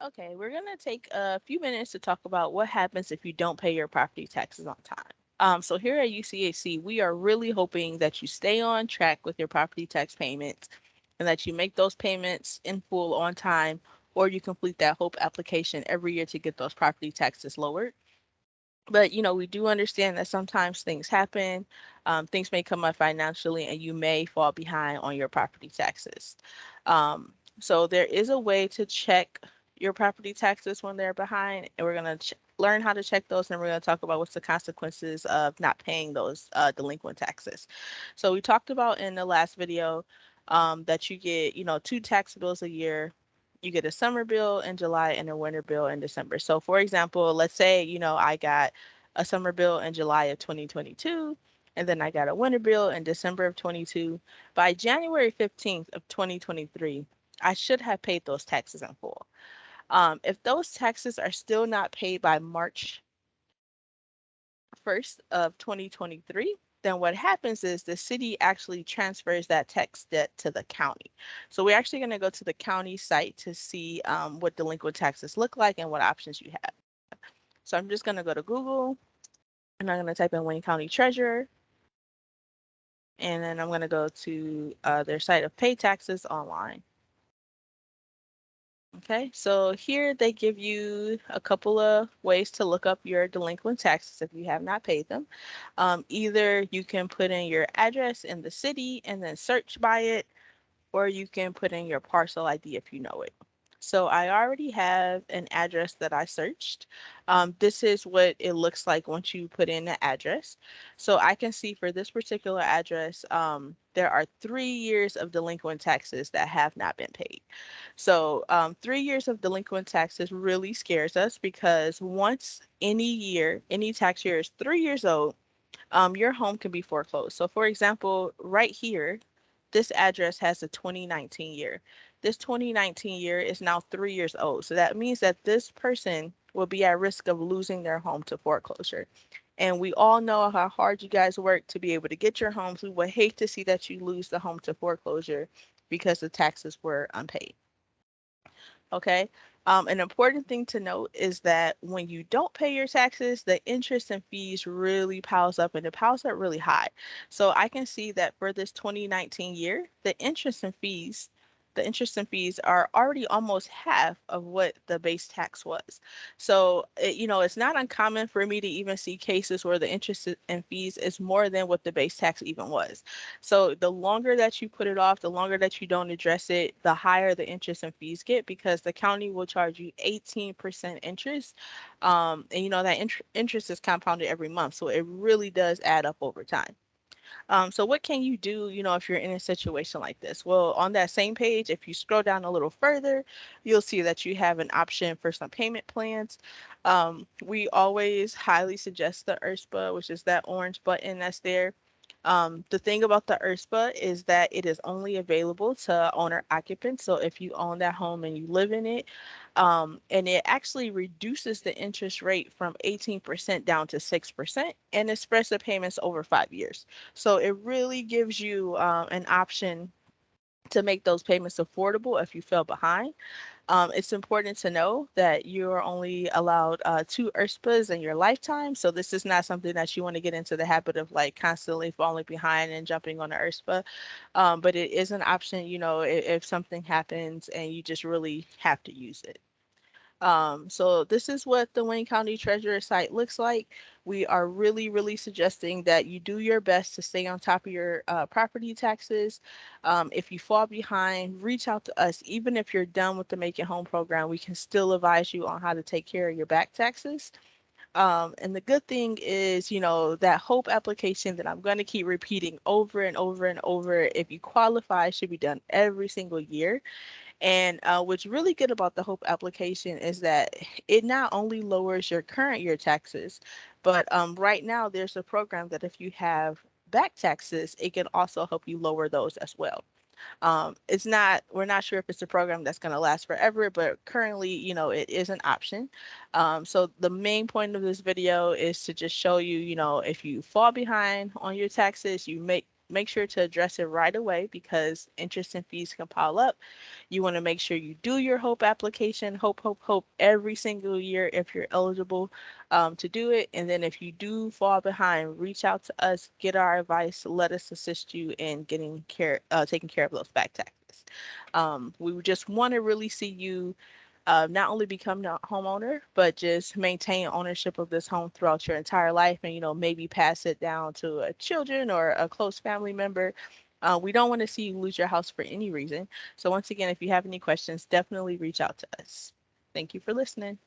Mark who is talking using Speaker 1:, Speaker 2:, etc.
Speaker 1: Okay, we're going to take a few minutes to talk about what happens if you don't pay your property taxes on time. So here at UCHC, we are really hoping that you stay on track with your property tax payments and that you make those payments in full on time, or you complete that HOPE application every year to get those property taxes lowered. But we do understand that sometimes things happen. Things may come up financially, and you may fall behind on your property taxes. So there is a way to check your property taxes when they're behind, and we're gonna learn how to check those, and we're gonna talk about what's the consequences of not paying those delinquent taxes. So we talked about in the last video that you get, two tax bills a year. You get a summer bill in July and a winter bill in December. So for example, let's say, I got a summer bill in July of 2022, and then I got a winter bill in December of 22. By January 15th of 2023, I should have paid those taxes in full. If those taxes are still not paid by March 1st of 2023, then what happens is the city actually transfers that tax debt to the county. So we're actually going to go to the county site to see what delinquent taxes look like and what options you have. So I'm just going to go to Google and I'm going to type in Wayne County Treasurer, and then I'm going to go to their site of pay taxes online. Okay, so here they give you a couple of ways to look up your delinquent taxes if you have not paid them. Either you can put in your address in the city and then search by it, or you can put in your parcel ID if you know it. So I already have an address that I searched. This is what it looks like once you put in the address. So I can see for this particular address, there are 3 years of delinquent taxes that have not been paid. So 3 years of delinquent taxes really scares us because once any year, any tax year is 3 years old, your home can be foreclosed. So, for example, right here, this address has a 2019 year. This 2019 year is now 3 years old. So that means that this person will be at risk of losing their home to foreclosure. And we all know how hard you guys work to be able to get your homes. We would hate to see that you lose the home to foreclosure because the taxes were unpaid. Okay. An important thing to note is that when you don't pay your taxes, the interest and fees really piles up and it piles up really high. So I can see that for this 2019 year, the interest and fees are already almost half of what the base tax was. So, it's not uncommon for me to even see cases where the interest and fees is more than what the base tax even was. So the longer that you put it off, the longer that you don't address it, the higher the interest and fees get because the county will charge you 18% interest. And that interest is compounded every month. So it really does add up over time. So what can you do, if you're in a situation like this? Well, on that same page, if you scroll down a little further, you'll see that you have an option for some payment plans. We always highly suggest the ERSPA, which is that orange button that's there. The thing about the ERSPA is that it is only available to owner occupants. So if you own that home and you live in it, and it actually reduces the interest rate from 18% down to 6%, and it spreads the payments over 5 years. So it really gives you an option to make those payments affordable if you fell behind. It's important to know that you are only allowed two ERSPAs in your lifetime. So this is not something that you want to get into the habit of like constantly falling behind and jumping on an ERSPA. But it is an option, if something happens and you just really have to use it. So this is what the Wayne County Treasurer site looks like. We are really, really suggesting that you do your best to stay on top of your property taxes. If you fall behind, reach out to us. Even if you're done with the Make It Home program, we can still advise you on how to take care of your back taxes. And the good thing is, that HOPE application that I'm going to keep repeating over and over and over, if you qualify, should be done every single year. And what's really good about the HOPE application is that it not only lowers your current year taxes, but right now there's a program that if you have back taxes, it can also help you lower those as well. We're not sure if it's a program that's going to last forever, but currently, it is an option. So the main point of this video is to just show you, if you fall behind on your taxes, you make sure to address it right away because interest and fees can pile up. You want to make sure you do your HOPE application, HOPE every single year if you're eligible to do it. And then if you do fall behind, reach out to us, get our advice, let us assist you in taking care of those back taxes. We would just want to really see you not only become the homeowner, but just maintain ownership of this home throughout your entire life and, maybe pass it down to a children or a close family member. We don't want to see you lose your house for any reason. So once again, if you have any questions, definitely reach out to us. Thank you for listening.